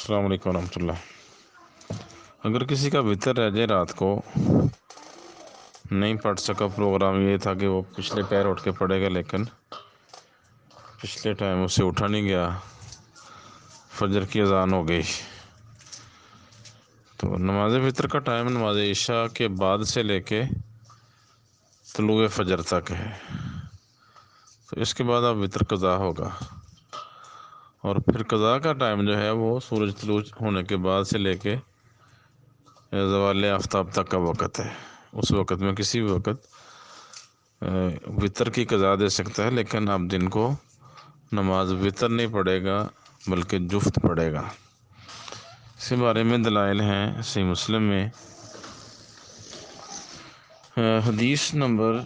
السلام علیکم ورحمۃ اللہ۔ اگر کسی کا وطر رہ جائے رات کو نہیں پڑھ سکا، پروگرام یہ تھا کہ وہ پچھلے پیر اٹھ کے پڑھے گا، لیکن پچھلے ٹائم اسے اٹھا نہیں گیا، فجر کی اذان ہو گئی، تو نماز وطر کا ٹائم نماز عشاء کے بعد سے لے کے طلوع فجر تک ہے، تو اس کے بعد اب وطر قضا ہوگا، اور پھر قضا کا ٹائم جو ہے وہ سورج طلوع ہونے کے بعد سے لے کے زوال آفتاب تک کا وقت ہے۔ اس وقت میں کسی بھی وقت وطر کی قضا دے سکتا ہے، لیکن اب دن کو نماز وطر نہیں پڑھے گا بلکہ جفت پڑھے گا۔ اس بارے میں دلائل ہیں صحیح مسلم میں، حدیث نمبر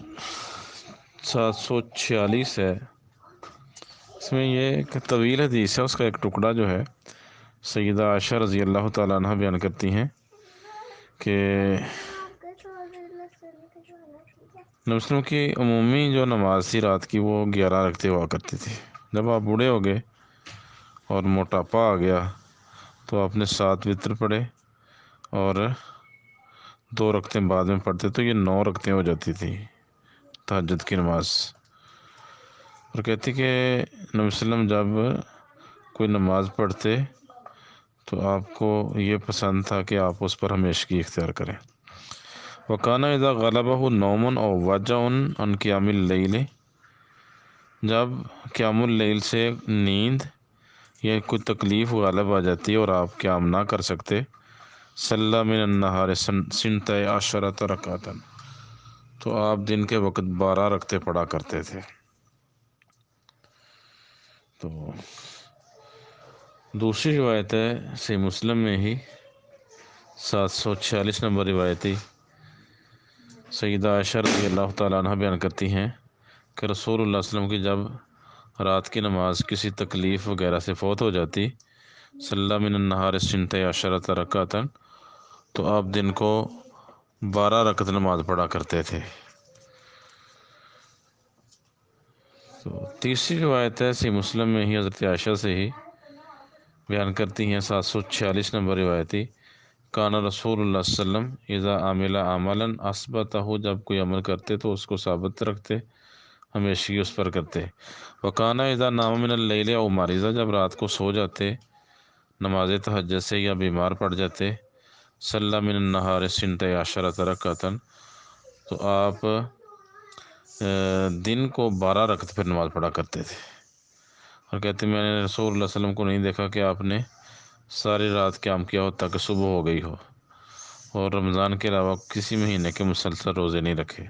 746 ہے۔ اس میں یہ ایک طویل حدیث ہے، اس کا ایک ٹکڑا جو ہے سیدہ عائشہ رضی اللہ تعالیٰ عنہ بیان کرتی ہیں کہ نبی وسلم کی عمومی جو نماز تھی رات کی وہ 11 رکعتیں ہوا کرتی تھی۔ جب آپ بوڑھے ہو گئے اور موٹاپا آ گیا تو آپ نے 7 وطر پڑھے اور 2 رکعتیں بعد میں پڑھتے، تو یہ 9 رکعتیں ہو جاتی تھی تہجد کی نماز۔ اور کہتی کہ نبی وسلم جب کوئی نماز پڑھتے تو آپ کو یہ پسند تھا کہ آپ اس پر ہمیشگی اختیار کریں۔ وَكَانَ إِذَا غَلَبَهُ نَوْمٌ أَوْ وَجَعٌ عَنْ قِيَامِ اللَّيْلِ، جب قیام اللیل سے نیند یا کوئی تکلیف غالب آ جاتی ہے اور آپ قیام نہ کر سکتے، صلی من النہار سنتئی عشرۃ رکعۃ، تو آپ دن کے وقت 12 رکعتیں پڑھا کرتے تھے۔ تو دوسری روایت ہے صحیح مسلم میں ہی 746 نمبر روایتی، سیدہ عائشہ رضی اللہ تعالیٰ عنہ بیان کرتی ہیں کہ رسول اللہ صلی اللہ علیہ وسلم کی جب رات کی نماز کسی تکلیف وغیرہ سے فوت ہو جاتی، صلی من النہار سنتئی عشرۃ رکعۃ، تو آپ دن کو 12 رکعت نماز پڑھا کرتے تھے۔ تو تیسری روایت ہے صحیح مسلم میں ہی حضرت عائشہ سے ہی بیان کرتی ہیں 746 نمبر روایتی، کانا رسول اللہ صلی اللہ علیہ وسلم اذا عامل عملا اثبتہ، جب کوئی عمل کرتے تو اس کو ثابت رکھتے، ہمیشگی اس پر کرتے۔ وکانا اذا نام من اللیل او مریضہ، جب رات کو سو جاتے نماز تہجد سے یا بیمار پڑ جاتے، صلی من النہار سنتئی عشرۃ رکعۃ، تو آپ دن کو 12 رکعت پھر نماز پڑھا کرتے تھے۔ اور کہتے میں نے رسول اللہ صلی اللہ علیہ وسلم کو نہیں دیکھا کہ آپ نے ساری رات قیام کیا ہو تاکہ صبح ہو گئی ہو، اور رمضان کے علاوہ کسی مہینے کے مسلسل روزے نہیں رکھے۔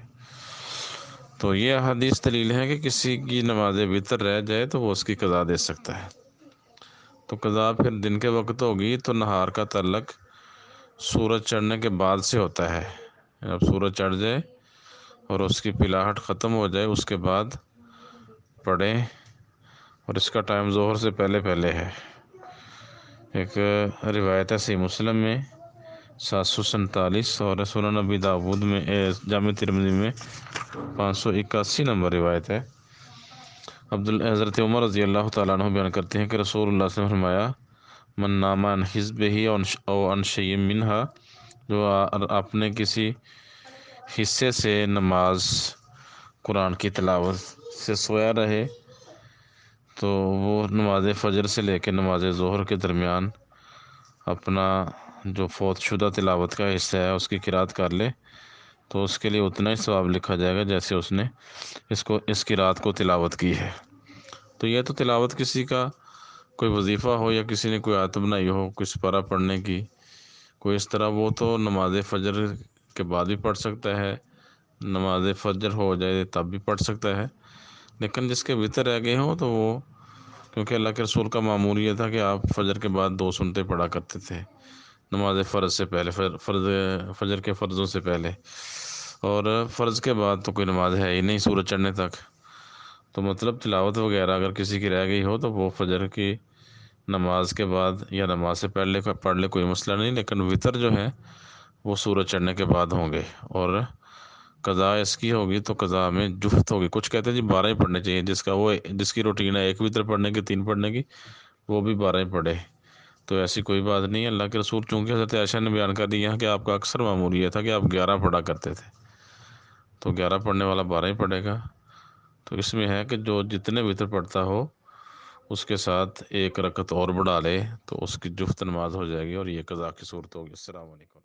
تو یہ حدیث دلیل ہے کہ کسی کی نماز وطر رہ جائے تو وہ اس کی قضا دے سکتا ہے۔ تو قضا پھر دن کے وقت ہوگی تو نہار کا تعلق سورج چڑھنے کے بعد سے ہوتا ہے، جب سورج چڑھ جائے اور اس کی پلاہٹ ختم ہو جائے اس کے بعد پڑھیں، اور اس کا ٹائم ظہر سے پہلے پہلے ہے۔ ایک روایت ہے صحیح مسلم میں 747 اور سنن ابی داود میں جامع ترمذی میں 581 نمبر روایت ہے۔ حضرت عمر رضی اللہ تعالیٰ عنہ بیان کرتے ہیں کہ رسول اللہ صلی اللہ علیہ وسلم نے فرمایا، من نام عن حزبہ او عن شیء منہا، جو اپنے کسی حصے سے نماز قرآن کی تلاوت سے سویا رہے، تو وہ نماز فجر سے لے کے نماز ظہر کے درمیان اپنا جو فوت شدہ تلاوت کا حصہ ہے اس کی قرأت کر لے، تو اس کے لیے اتنا ہی ثواب لکھا جائے گا جیسے اس نے اس قرأت کو تلاوت کی ہے۔ تو یہ تو تلاوت کسی کا کوئی وظیفہ ہو یا کسی نے کوئی آیت بنائی ہو کچھ پارہ پڑھنے کی، کوئی اس طرح، وہ تو نماز فجر کے بعد بھی پڑھ سکتا ہے، نماز فجر ہو جائے تب بھی پڑھ سکتا ہے۔ لیکن جس کے وطر رہ گئے ہوں تو وہ، کیونکہ اللہ کے رسول کا معمول یہ تھا کہ آپ فجر کے بعد 2 سنتیں پڑھا کرتے تھے نماز فرض سے پہلے، فجر کے فرضوں سے پہلے، اور فرض کے بعد تو کوئی نماز ہے ہی نہیں سورج چڑھنے تک۔ تو مطلب تلاوت وغیرہ اگر کسی کی رہ گئی ہو تو وہ فجر کی نماز کے بعد یا نماز سے پڑھ لے، کوئی مسئلہ نہیں، لیکن وطر جو ہے وہ سورج چڑھنے کے بعد ہوں گے، اور قضا اس کی ہوگی تو قضا میں جفت ہوگی۔ کچھ کہتے ہیں جی 12 ہی پڑھنے چاہیے، جس کی روٹین ہے 1 وطر پڑھنے کی 3 پڑھنے کی، وہ بھی 12 ہی پڑھے، تو ایسی کوئی بات نہیں ہے، اللہ کے رسول چونکہ حضرت عائشہ نے بیان کر دیا کہ آپ کا اکثر معمول یہ تھا کہ آپ 11 پڑھا کرتے تھے، تو 11 پڑھنے والا 12 ہی پڑھے گا۔ تو اس میں ہے کہ جو جتنے وتر پڑھتا ہو اس کے ساتھ ایک رکعت اور بڑھا لے تو اس کی جفت نماز ہو جائے گی، اور یہ قضا کی صورت ہوگی۔ السلام علیکم۔